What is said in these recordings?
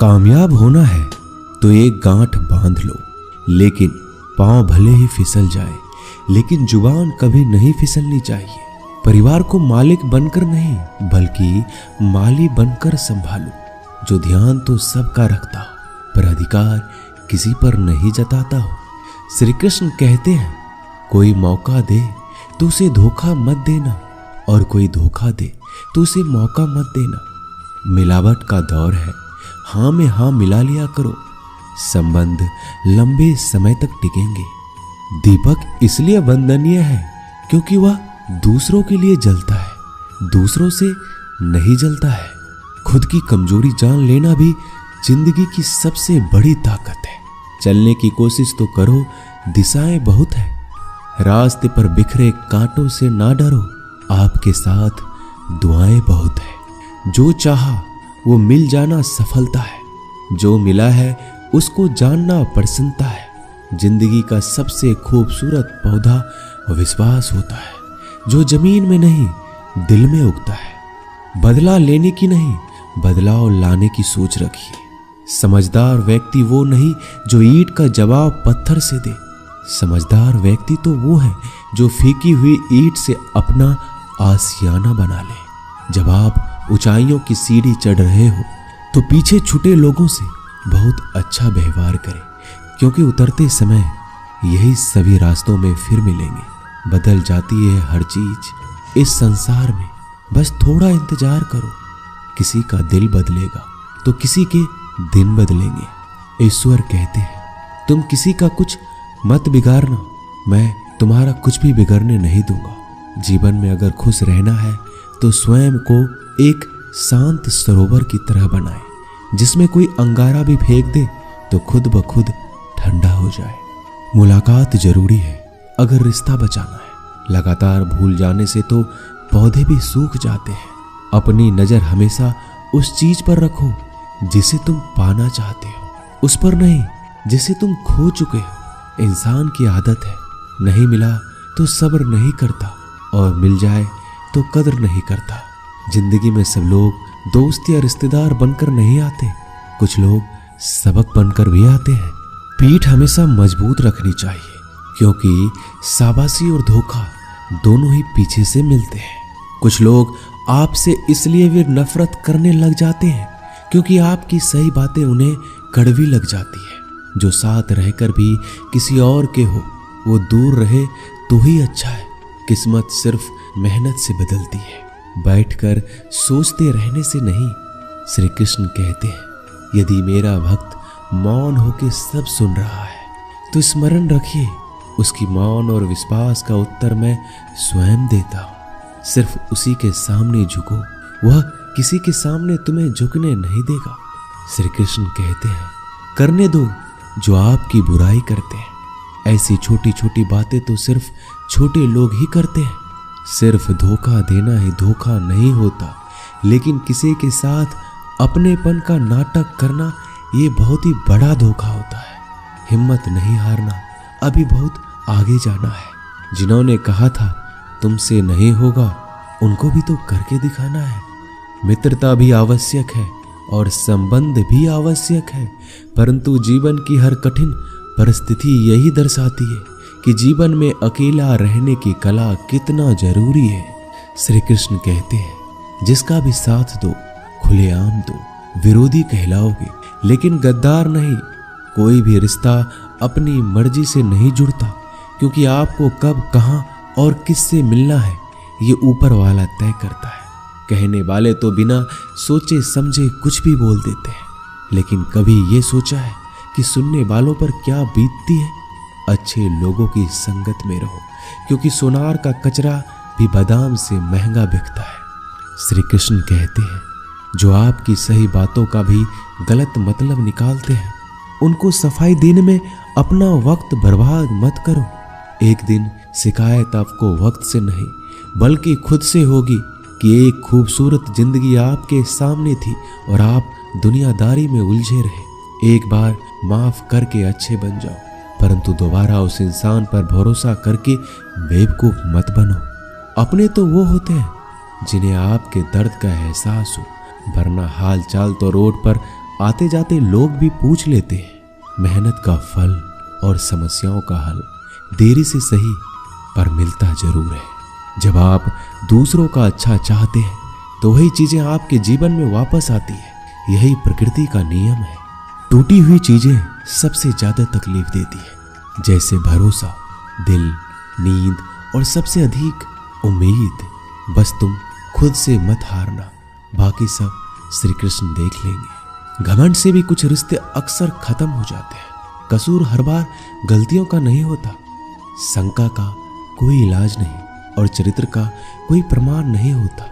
कामयाब होना है तो एक गांठ बांध लो, लेकिन पांव भले ही फिसल जाए, लेकिन जुबान कभी नहीं फिसलनी चाहिए। परिवार को मालिक बनकर नहीं, बल्कि माली बनकर संभालो, जो ध्यान तो सबका रखता हो पर अधिकार किसी पर नहीं जताता हो। श्री कृष्ण कहते हैं, कोई मौका दे तो उसे धोखा मत देना, और कोई धोखा दे तो उसे मौका मत देना। मिलावट का दौर है, हाँ में हाँ मिला लिया करो, संबंध लंबे समय तक टिकेंगे। दीपक इसलिए वंदनीय है क्योंकि वह दूसरों के लिए जलता है, दूसरों से नहीं जलता है। खुद की कमजोरी जान लेना भी जिंदगी की सबसे बड़ी ताकत है। चलने की कोशिश तो करो, दिशाएं बहुत है। रास्ते पर बिखरे कांटों से ना डरो, आपके साथ दुआएं बहुत है। जो चाहा वो मिल जाना सफलता है, जो मिला है उसको जानना प्रसन्नता है। जिंदगी का सबसे खूबसूरत पौधा विश्वास होता है, जो जमीन में नहीं दिल में उगता है। बदला लेने की नहीं, बदलाव लाने की सोच रखिए। समझदार व्यक्ति वो नहीं जो ईंट का जवाब पत्थर से दे, समझदार व्यक्ति तो वो है जो फीकी हुई ईंट से अपना आशियाना बना ले। जब आप ऊंचाइयों की सीढ़ी चढ़ रहे हो तो पीछे छूटे लोगों से बहुत अच्छा व्यवहार करें, क्योंकि उतरते समय यही सभी रास्तों में फिर मिलेंगे। बदल जाती है हर चीज इस संसार में, बस थोड़ा इंतजार करो। किसी का दिल बदलेगा तो किसी के दिन बदलेंगे। ईश्वर कहते हैं, तुम किसी का कुछ मत बिगाड़ना, मैं तुम्हारा कुछ भी बिगड़ने नहीं दूंगा। जीवन में अगर खुश रहना है तो स्वयं को एक शांत सरोवर की तरह बनाए, जिसमें कोई अंगारा भी फेंक दे तो खुद ब खुद ठंडा हो जाए। मुलाकात जरूरी है अगर रिश्ता बचाना है। लगातार भूल जाने से तो पौधे भी सूख जाते हैं। अपनी नजर हमेशा उस चीज पर रखो जिसे तुम पाना चाहते हो, उस पर नहीं जिसे तुम खो चुके हो। इंसान की आदत है, नहीं मिला तो सब्र नहीं करता, और मिल जाए तो कदर नहीं करता। जिंदगी में सब लोग दोस्त या रिश्तेदार बनकर नहीं आते, कुछ लोग सबक बनकर भी आते हैं। पीठ हमेशा मजबूत रखनी चाहिए, क्योंकि शाबाशी और धोखा दोनों ही पीछे से मिलते हैं। कुछ लोग आपसे इसलिए भी नफरत करने लग जाते हैं क्योंकि आपकी सही बातें उन्हें कड़वी लग जाती है। जो साथ रहकर भी किसी और के हो, वो दूर रहे तो ही अच्छा है। किस्मत सिर्फ मेहनत से बदलती है, बैठकर सोचते रहने से नहीं। श्री कृष्ण कहते हैं, यदि मेरा भक्त मौन होकर सब सुन रहा है तो स्मरण रखिए, उसकी मौन और विश्वास का उत्तर मैं स्वयं देता हूँ। सिर्फ उसी के सामने झुको, वह किसी के सामने तुम्हें झुकने नहीं देगा। श्री कृष्ण कहते हैं, करने दो जो आपकी बुराई करते हैं। ऐसी छोटी छोटी बातें तो सिर्फ छोटे लोग ही करते हैं। सिर्फ धोखा देना ही धोखा नहीं होता, लेकिन किसी के साथ अपनेपन का नाटक करना ये बहुत ही बड़ा धोखा होता है। हिम्मत नहीं हारना, अभी बहुत आगे जाना है। जिन्होंने कहा था तुमसे नहीं होगा, उनको भी तो करके दिखाना है। मित्रता भी आवश्यक है और संबंध भी आवश्यक है, परंतु जीवन की हर कठिन परिस्थिति यही दर्शाती है कि जीवन में अकेला रहने की कला कितना जरूरी है। श्री कृष्ण कहते हैं, जिसका भी साथ दो खुलेआम दो, विरोधी कहलाओगे लेकिन गद्दार नहीं। कोई भी रिश्ता अपनी मर्जी से नहीं जुड़ता, क्योंकि आपको कब, कहां और किससे मिलना है ये ऊपर वाला तय करता है। कहने वाले तो बिना सोचे समझे कुछ भी बोल देते हैं, लेकिन कभी ये सोचा है कि सुनने वालों पर क्या बीतती है? अच्छे लोगों की संगत में रहो, क्योंकि सोनार का कचरा भी बादाम से महंगा बिकता है। श्री कृष्ण कहते हैं, जो आपकी सही बातों का भी गलत मतलब निकालते हैं, उनको सफाई देने में अपना वक्त बर्बाद मत करो। एक दिन शिकायत आपको वक्त से नहीं बल्कि खुद से होगी कि एक खूबसूरत जिंदगी आपके सामने थी और आप दुनियादारी में उलझे रहे। एक बार माफ करके अच्छे बन जाओ, परंतु दोबारा उस इंसान पर भरोसा करके बेवकूफ मत बनो। अपने तो वो होते हैं जिन्हें आपके दर्द का एहसास हो, वरना हाल चाल तो रोड पर आते जाते लोग भी पूछ लेते हैं। मेहनत का फल और समस्याओं का हल देरी से सही पर मिलता जरूर है। जब आप दूसरों का अच्छा चाहते हैं तो वही चीजें आपके जीवन में वापस आती है। यही प्रकृति का नियम है। टूटी हुई चीजें सबसे ज्यादा तकलीफ देती है, जैसे भरोसा, दिल, नींद और सबसे अधिक उम्मीद। बस तुम खुद से मत हारना, बाकी सब श्री कृष्ण देख लेंगे। घमंड से भी कुछ रिश्ते अक्सर खत्म हो जाते हैं। कसूर हर बार गलतियों का नहीं होता, शंका का कोई इलाज नहीं और चरित्र का कोई प्रमाण नहीं होता।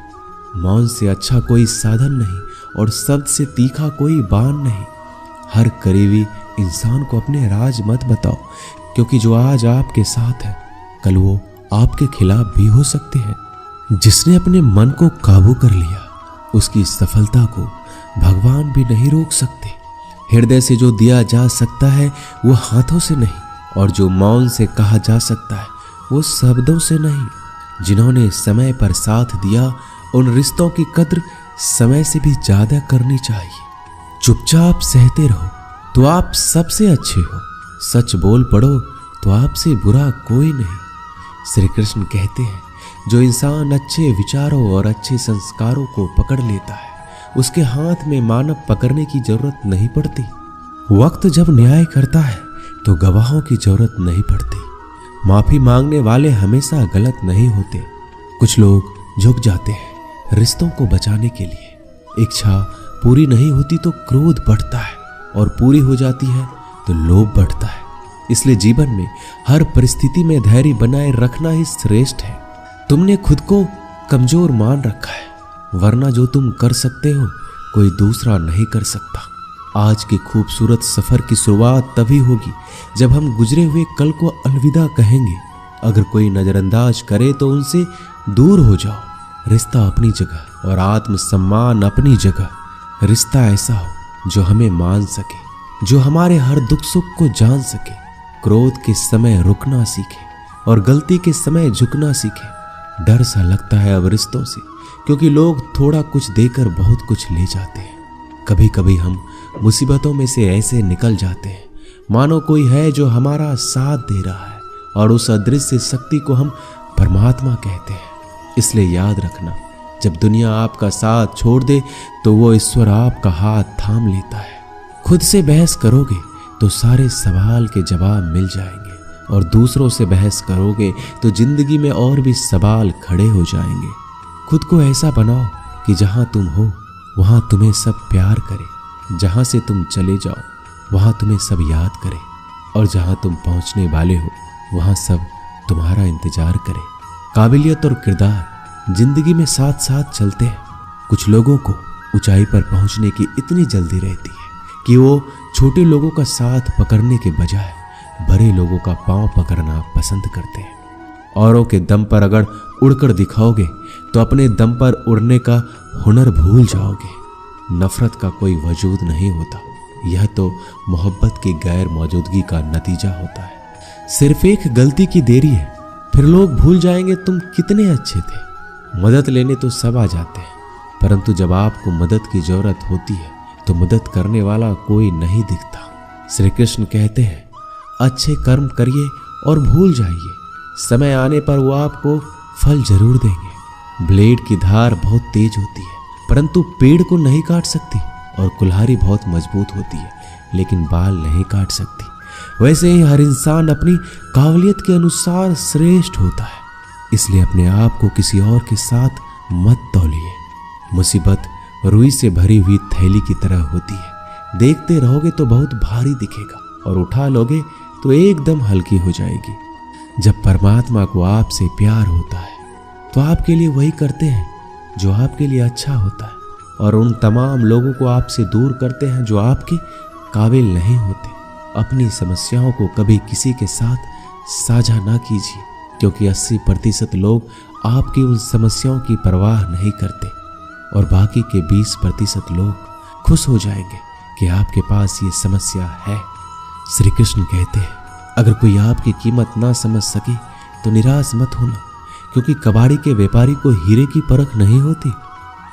मौन से अच्छा कोई साधन नहीं और शब्द से तीखा कोई बाण नहीं। हर करीबी इंसान को अपने राज मत बताओ, क्योंकि जो आज आपके साथ है कल वो आपके खिलाफ भी हो सकते हैं। जिसने अपने मन को काबू कर लिया उसकी सफलता को भगवान भी नहीं रोक सकते। हृदय से जो दिया जा सकता है वो हाथों से नहीं, और जो मौन से कहा जा सकता है वो शब्दों से नहीं। जिन्होंने समय पर साथ दिया उन रिश्तों की कद्र समय से भी ज्यादा करनी चाहिए। चुपचाप सहते रहो तो आप सबसे अच्छे हो, सच बोल पड़ो तो आपसे बुरा कोई नहीं। श्री कृष्ण कहते हैं, जो इंसान अच्छे विचारों और अच्छे संस्कारों को पकड़ लेता है उसके हाथ में मानव पकड़ने की जरूरत नहीं पड़ती। वक्त जब न्याय करता है तो गवाहों की जरूरत नहीं पड़ती। माफी मांगने वाले हमेशा गलत नहीं होते। कुछ लोग झुक जाते हैं रिश्तों को बचाने के लिए। इच्छा पूरी नहीं होती तो क्रोध बढ़ता है, और पूरी हो जाती है तो लोभ बढ़ता है। इसलिए जीवन में हर परिस्थिति में धैर्य बनाए रखना ही श्रेष्ठ है। तुमने खुद को कमजोर मान रखा है, वरना जो तुम कर सकते हो कोई दूसरा नहीं कर सकता। आज के खूबसूरत सफर की शुरुआत तभी होगी जब हम गुजरे हुए कल को अलविदा कहेंगे। अगर कोई नजरअंदाज करे तो उनसे दूर हो जाओ। रिश्ता अपनी जगह और आत्मसम्मान अपनी जगह। रिश्ता ऐसा हो जो हमें मान सके, जो हमारे हर दुख सुख को जान सके, क्रोध के समय रुकना सीखे और गलती के समय झुकना सीखे। डर सा लगता है अब रिश्तों से, क्योंकि लोग थोड़ा कुछ देकर बहुत कुछ ले जाते हैं। कभी कभी हम मुसीबतों में से ऐसे निकल जाते हैं मानो कोई है जो हमारा साथ दे रहा है, और उस अदृश्य शक्ति को हम परमात्मा कहते हैं। इसलिए याद रखना, जब दुनिया आपका साथ छोड़ दे तो वो ईश्वर आपका हाथ थाम लेता है। खुद से बहस करोगे तो सारे सवाल के जवाब मिल जाएंगे, और दूसरों से बहस करोगे तो जिंदगी में और भी सवाल खड़े हो जाएंगे। खुद को ऐसा बनाओ कि जहां तुम हो वहां तुम्हें सब प्यार करे, जहां से तुम चले जाओ वहां तुम्हें सब याद करे, और जहां तुम पहुंचने वाले हो वहां सब तुम्हारा इंतजार करे। काबिलियत और किरदार जिंदगी में साथ साथ चलते हैं। कुछ लोगों को ऊंचाई पर पहुंचने की इतनी जल्दी रहती है कि वो छोटे लोगों का साथ पकड़ने के बजाय बड़े लोगों का पांव पकड़ना पसंद करते हैं। औरों के दम पर अगर उड़कर दिखाओगे तो अपने दम पर उड़ने का हुनर भूल जाओगे। नफरत का कोई वजूद नहीं होता, यह तो मोहब्बत की गैर मौजूदगी का नतीजा होता है। सिर्फ एक गलती की देरी है, फिर लोग भूल जाएंगे तुम कितने अच्छे थे। मदद लेने तो सब आ जाते हैं, परंतु जब आपको मदद की जरूरत होती है तो मदद करने वाला कोई नहीं दिखता। श्री कृष्ण कहते हैं, अच्छे कर्म करिए और भूल जाइए, समय आने पर वो आपको फल जरूर देंगे। ब्लेड की धार बहुत तेज होती है, परंतु पेड़ को नहीं काट सकती, और कुल्हाड़ी बहुत मजबूत होती है लेकिन बाल नहीं काट सकती। वैसे ही हर इंसान अपनी काबिलियत के अनुसार श्रेष्ठ होता है। इसलिए अपने आप को किसी और के साथ मत तौलिए। मुसीबत रुई से भरी हुई थैली की तरह होती है, देखते रहोगे तो बहुत भारी दिखेगा, और उठा लोगे तो एकदम हल्की हो जाएगी। जब परमात्मा को आपसे प्यार होता है तो आपके लिए वही करते हैं जो आपके लिए अच्छा होता है, और उन तमाम लोगों को आपसे दूर करते हैं जो आपके काबिल नहीं होते। अपनी समस्याओं को कभी किसी के साथ साझा ना कीजिए, क्योंकि 80% लोग आपकी उन समस्याओं की परवाह नहीं करते, और बाकी के 20% लोग खुश हो जाएंगे कि आपके पास ये समस्या है। श्री कृष्ण कहते हैं, अगर कोई आपकी कीमत ना समझ सके तो निराश मत होना, क्योंकि कबाड़ी के व्यापारी को हीरे की परख नहीं होती।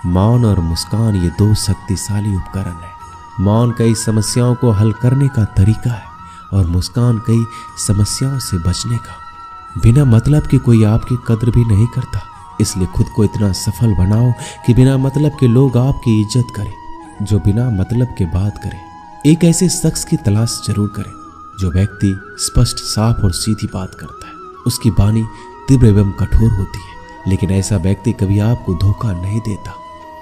मौन और मुस्कान ये दो शक्तिशाली उपकरण है। मौन कई समस्याओं को हल करने का तरीका है और मुस्कान कई समस्याओं से बचने का। बिना मतलब के कोई आपकी कद्र भी नहीं करता, इसलिए खुद को इतना सफल बनाओ कि बिना मतलब के लोग आपकी इज्जत करें। जो बिना मतलब के बात करे, एक ऐसे शख्स की तलाश जरूर करें जो व्यक्ति स्पष्ट, साफ और सीधी बात करता है। उसकी वाणी तीव्र एवं कठोर होती है, लेकिन ऐसा व्यक्ति कभी आपको धोखा नहीं देता।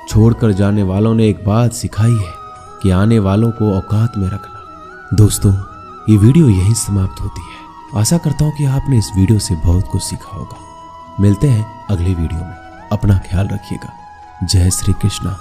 छोड़कर जाने वालों ने एक बात सिखाई है कि आने वालों को औकात में रखना। दोस्तों, ये वीडियो यहीं समाप्त होती है। आशा करता हूँ कि आपने इस वीडियो से बहुत कुछ सीखा होगा। मिलते हैं अगली वीडियो में। अपना ख्याल रखिएगा। जय श्री कृष्णा।